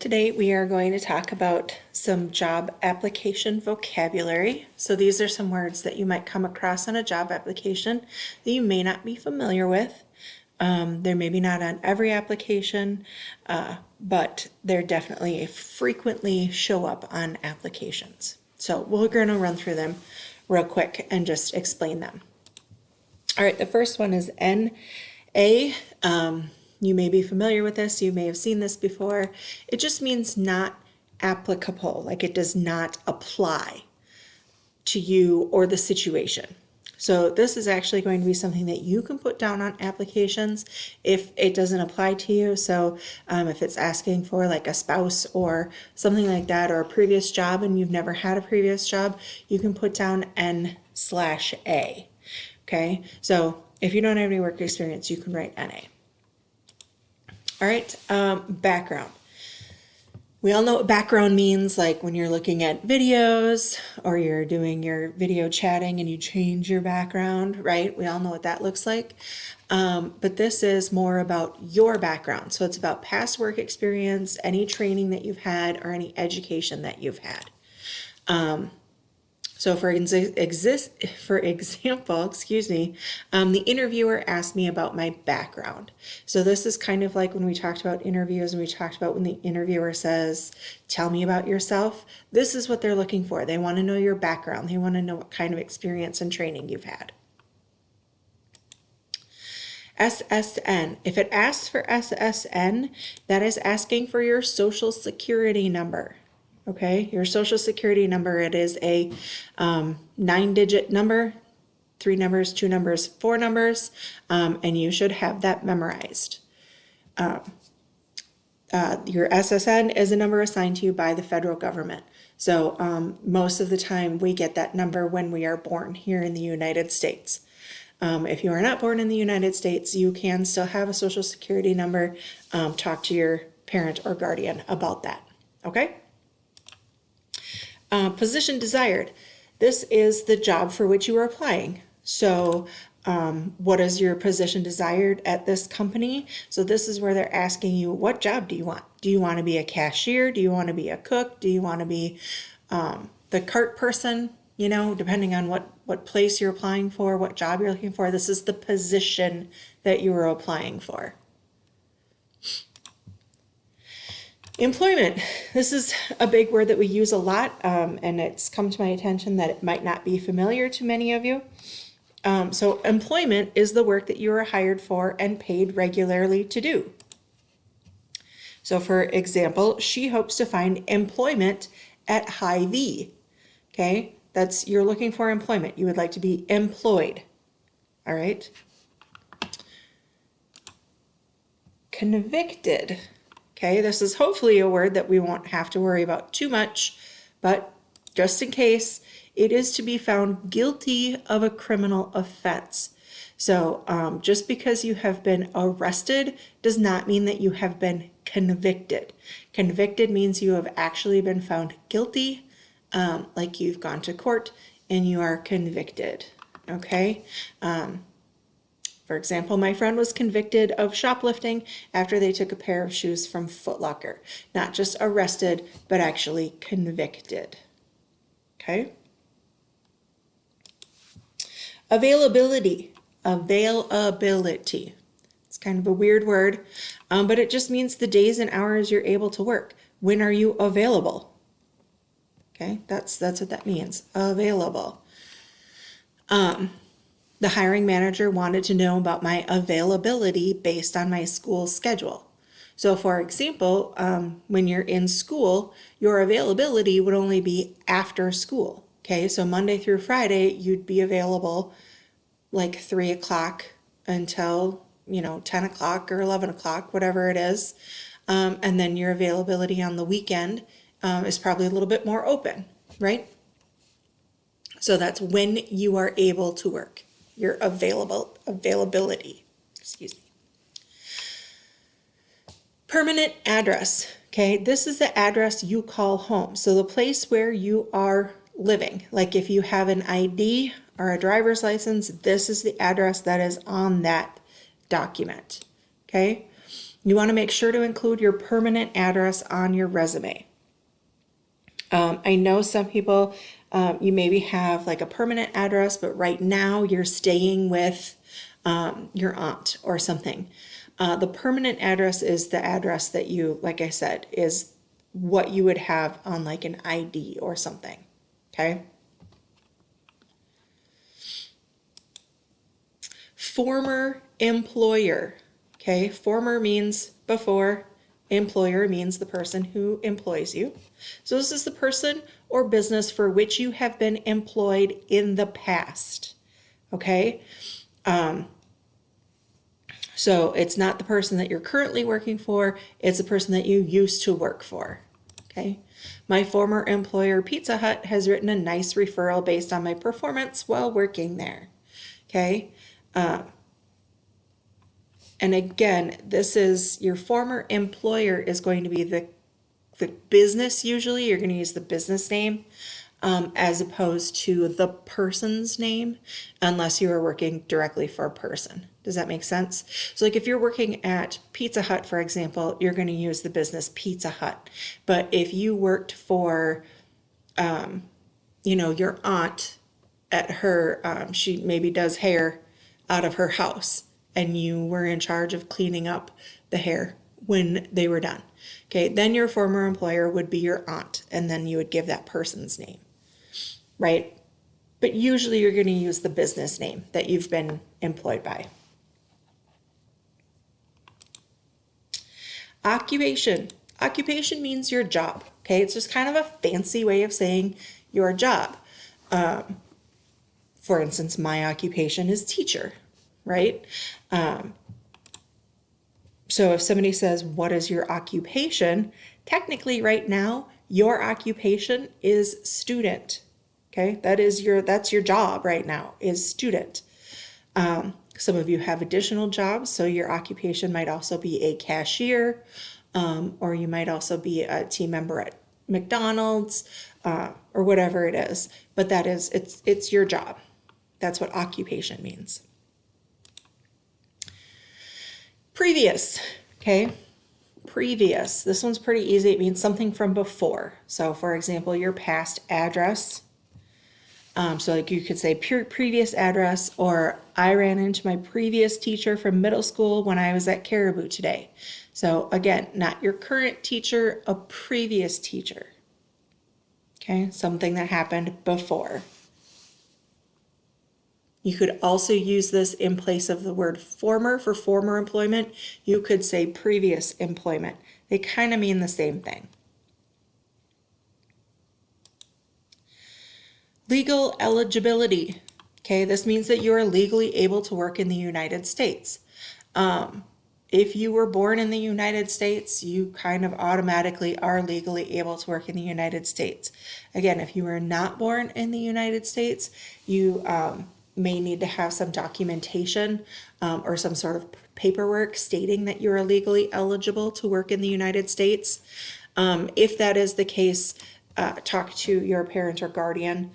Today we are going to talk about some job application vocabulary. So these are some words that you might come across on a job application that you may not be familiar with. They're maybe not on every application, but they're definitely frequently show up on applications. So we're going to run through them real quick and just explain them. All right, the first one is NA. You may be familiar with this, you may have seen this before. It just means not applicable, like it does not apply to you or the situation. So this is actually going to be something that you can put down on applications if it doesn't apply to you. So if it's asking for like a spouse or something like that, or a previous job and you've never had a previous job, you can put down N/A. Okay, so if you don't have any work experience, you can write NA. All right, background. We all know what background means, like when you're looking at videos or you're doing your video chatting and you change your background, right? We all know what that looks like. But this is more about your background. So it's about past work experience, any training that you've had, or any education that you've had. So for example, the interviewer asked me about my background. So this is kind of like when we talked about interviews and we talked about when the interviewer says, tell me about yourself. This is what they're looking for. They want to know your background. They want to know what kind of experience and training you've had. SSN. If it asks for SSN, that is asking for your social security number. Okay, your social security number, it is a 9-digit number, 3 numbers, 2 numbers, 4 numbers, and you should have that memorized. Your SSN is a number assigned to you by the federal government. So most of the time we get that number when we are born here in the United States. If you are not born in the United States, you can still have a social security number. Talk to your parent or guardian about that. Okay? Position desired. This is the job for which you are applying. So what is your position desired at this company? So this is where they're asking you, what job do you want? Do you want to be a cashier? Do you want to be a cook? Do you want to be the cart person? You know, depending on what place you're applying for, what job you're looking for, this is the position that you are applying for. Employment. This is a big word that we use a lot, and it's come to my attention that it might not be familiar to many of you. So employment is the work that you are hired for and paid regularly to do. So for example, she hopes to find employment at Hy-Vee. Okay, that's, you're looking for employment. You would like to be employed. All right. Convicted. Okay, this is hopefully a word that we won't have to worry about too much, but just in case, it is to be found guilty of a criminal offense. So just because you have been arrested does not mean that you have been convicted. Convicted means you have actually been found guilty, like you've gone to court and you are convicted. Okay. For example, my friend was convicted of shoplifting after they took a pair of shoes from Foot Locker. Not just arrested, but actually convicted. Okay? Availability. Availability. It's kind of a weird word, but it just means the days and hours you're able to work. When are you available? Okay, that's what that means. Available. The hiring manager wanted to know about my availability based on my school schedule. So for example, when you're in school, your availability would only be after school. Okay, so Monday through Friday, you'd be available like 3 o'clock until, 10 o'clock or 11 o'clock, whatever it is. And then your availability on the weekend is probably a little bit more open, right? So that's when you are able to work. Your availability, excuse me. Permanent address, okay? This is the address you call home. So the place where you are living. Like if you have an ID or a driver's license, this is the address that is on that document, okay? You want to make sure to include your permanent address on your resume. I know some people, you maybe have like a permanent address, but right now you're staying with your aunt or something. The permanent address is the address that you, like I said, is what you would have on like an ID or something. Okay. Former employer. Okay. Former means before, employer means the person who employs you. So this is the person or business for which you have been employed in the past. Okay. So it's not the person that you're currently working for, it's the person that you used to work for. Okay. My former employer, Pizza Hut, has written a nice referral based on my performance while working there. Okay. And again, this is your former employer is going to be the business. Usually you're going to use the business name as opposed to the person's name, unless you are working directly for a person. Does that make sense? So like if you're working at Pizza Hut, for example, you're going to use the business Pizza Hut. But if you worked for, your aunt at her, she maybe does hair out of her house, and you were in charge of cleaning up the hair when they were done. Okay, then your former employer would be your aunt, and then you would give that person's name, right? But usually you're going to use the business name that you've been employed by. Occupation. Occupation means your job. Okay, it's just kind of a fancy way of saying your job. For instance, my occupation is teacher, right? So if somebody says, what is your occupation? Technically right now, your occupation is student. Okay, that's your job right now is student. Some of you have additional jobs, so your occupation might also be a cashier, or you might also be a team member at McDonald's, or whatever it is. But it's your job. That's what occupation means. Previous, okay? Previous. This one's pretty easy. It means something from before. So for example, your past address. So like you could say previous address, or I ran into my previous teacher from middle school when I was at Caribou today. So again, not your current teacher, a previous teacher. Okay, something that happened before. You could also use this in place of the word former for former employment. You could say previous employment. They kind of mean the same thing. Legal eligibility. Okay, this means that you are legally able to work in the United States. If you were born in the United States, you kind of automatically are legally able to work in the United States. Again, if you were not born in the United States, you may need to have some documentation or some sort of paperwork stating that you're legally eligible to work in the United States. If that is the case, talk to your parent or guardian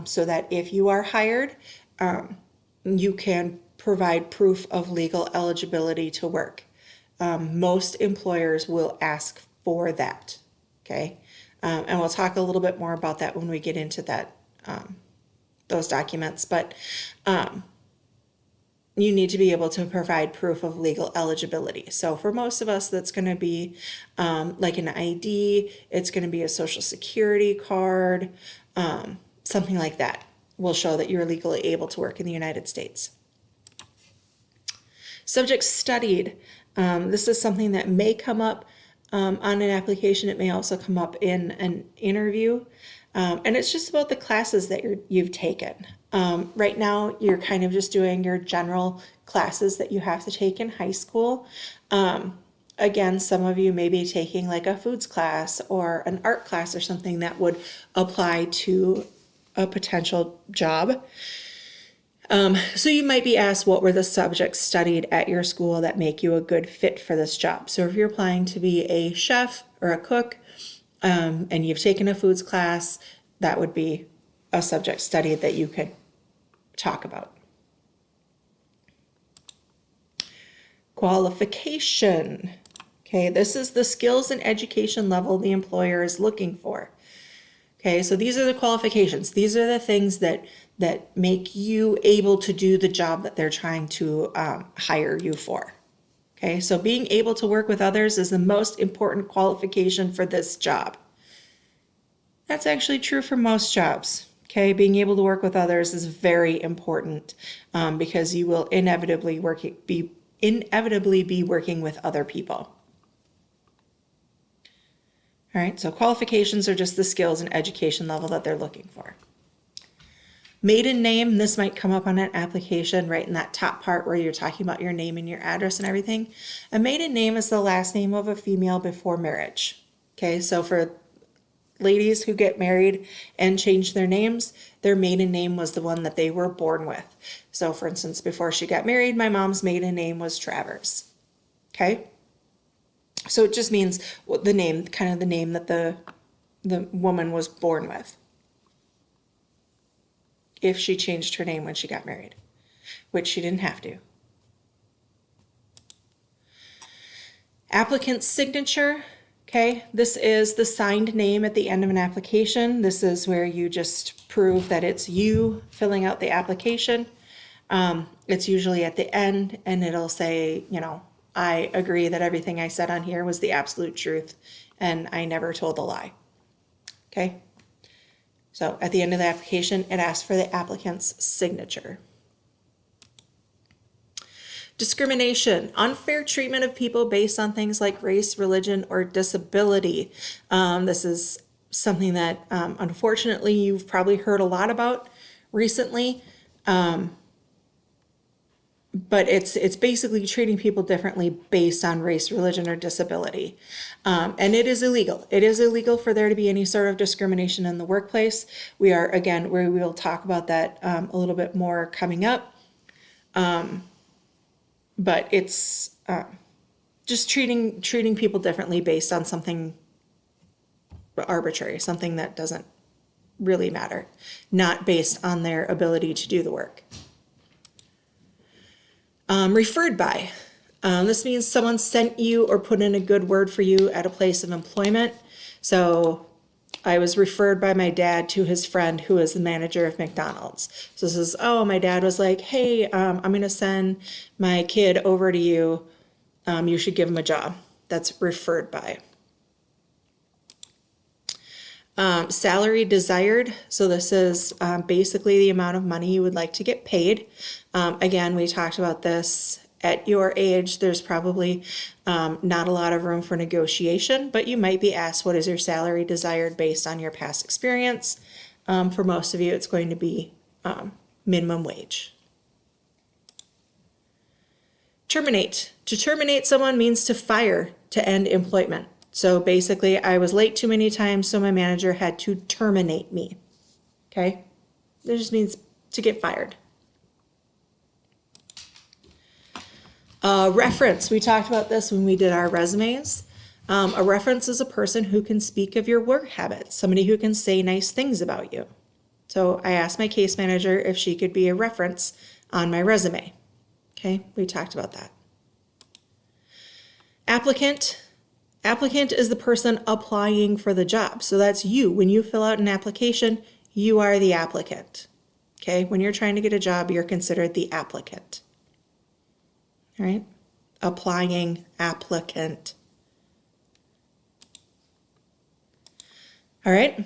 so that if you are hired, you can provide proof of legal eligibility to work. Most employers will ask for that, okay? And we'll talk a little bit more about that when we get into that, those documents, but you need to be able to provide proof of legal eligibility. So for most of us, that's going to be like an ID, it's going to be a social security card, something like that will show that you're legally able to work in the United States. Subject studied. This is something that may come up on an application. It may also come up in an interview. And it's just about the classes that you've taken. Right now, you're kind of just doing your general classes that you have to take in high school. Again, some of you may be taking like a foods class or an art class or something that would apply to a potential job. So you might be asked, what were the subjects studied at your school that make you a good fit for this job? So if you're applying to be a chef or a cook, and you've taken a foods class, that would be a subject studied that you could talk about. Qualification. Okay, this is the skills and education level the employer is looking for. Okay, so these are the qualifications. These are the things that make you able to do the job that they're trying to hire you for. Okay, so being able to work with others is the most important qualification for this job. That's actually true for most jobs. Okay, being able to work with others is very important because you will inevitably be working with other people. All right, so qualifications are just the skills and education level that they're looking for. Maiden name, this might come up on an application right in that top part where you're talking about your name and your address and everything. A maiden name is the last name of a female before marriage. Okay, so for ladies who get married and change their names, their maiden name was the one that they were born with. So for instance, before she got married, my mom's maiden name was Travers. Okay? So it just means the name, kind of the name that the woman was born with. If she changed her name when she got married, which she didn't have to. Applicant's signature. Okay, this is the signed name at the end of an application. This is where you just prove that it's you filling out the application. It's usually at the end and it'll say, you know, I agree that everything I said on here was the absolute truth and I never told a lie. Okay, so at the end of the application, it asks for the applicant's signature. Discrimination, unfair treatment of people based on things like race, religion, or disability. This is something that unfortunately you've probably heard a lot about recently. But it's basically treating people differently based on race, religion, or disability. And it is illegal. It is illegal for there to be any sort of discrimination in the workplace. We will talk about that a little bit more coming up. But it's just treating people differently based on something arbitrary, something that doesn't really matter, not based on their ability to do the work. Referred by. This means someone sent you or put in a good word for you at a place of employment. So I was referred by my dad to his friend who is the manager of McDonald's. So this is, oh, my dad was like, hey, I'm going to send my kid over to you. You should give him a job. That's referred by. Salary desired. So this is basically the amount of money you would like to get paid. Again, we talked about this. At your age, there's probably not a lot of room for negotiation, but you might be asked, what is your salary desired based on your past experience? For most of you, it's going to be minimum wage. Terminate. To terminate someone means to fire, to end employment. So basically, I was late too many times, so my manager had to terminate me. Okay? That just means to get fired. Reference. We talked about this when we did our resumes. A reference is a person who can speak of your work habits, somebody who can say nice things about you. So I asked my case manager if she could be a reference on my resume. Okay, we talked about that. Applicant. Applicant is the person applying for the job. So that's you. When you fill out an application, you are the applicant. Okay, when you're trying to get a job, you're considered the applicant. All right, applying applicant. All right.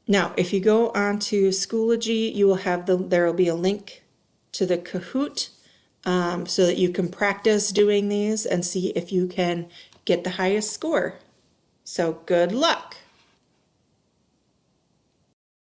Now, if you go on to Schoology, you will have there will be a link to the Kahoot so that you can practice doing these and see if you can get the highest score. So good luck.